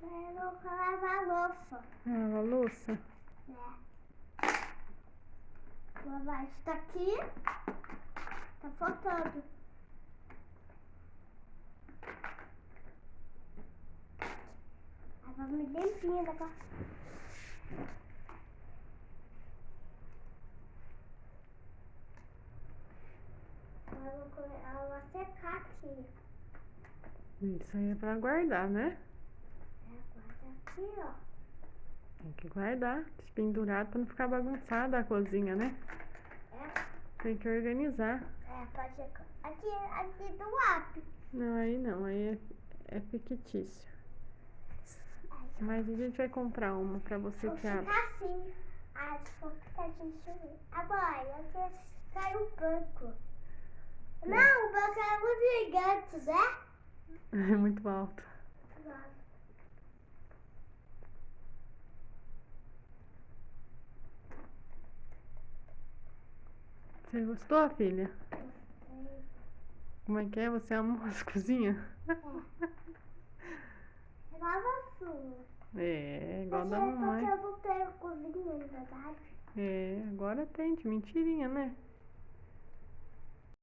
Eu vou lavar a louça. Lava a louça? É. Vou lavar isso daqui. Tá faltando. Lava-me limpinha daqui. Ela vai secar aqui. Isso aí é pra guardar, né? Guarda aqui, ó. Tem que guardar, pendurado pra não ficar bagunçada a cozinha, né? É. Tem que organizar. Pode ser. Aqui do lado. Não, aí é fictício. Mas a gente vai comprar uma pra você Vou que abre. ficar assim. Vou ficar assim. Agora, eu quero ficar no banco. Não, o banco é muito gigante, né? É muito alto. Você gostou, filha? Como é que é? Você ama as cozinhas? Igual a sua. É, igual Mas da é porque mamãe. eu não tenho cozinha, na verdade. É, agora tem, de mentirinha, né?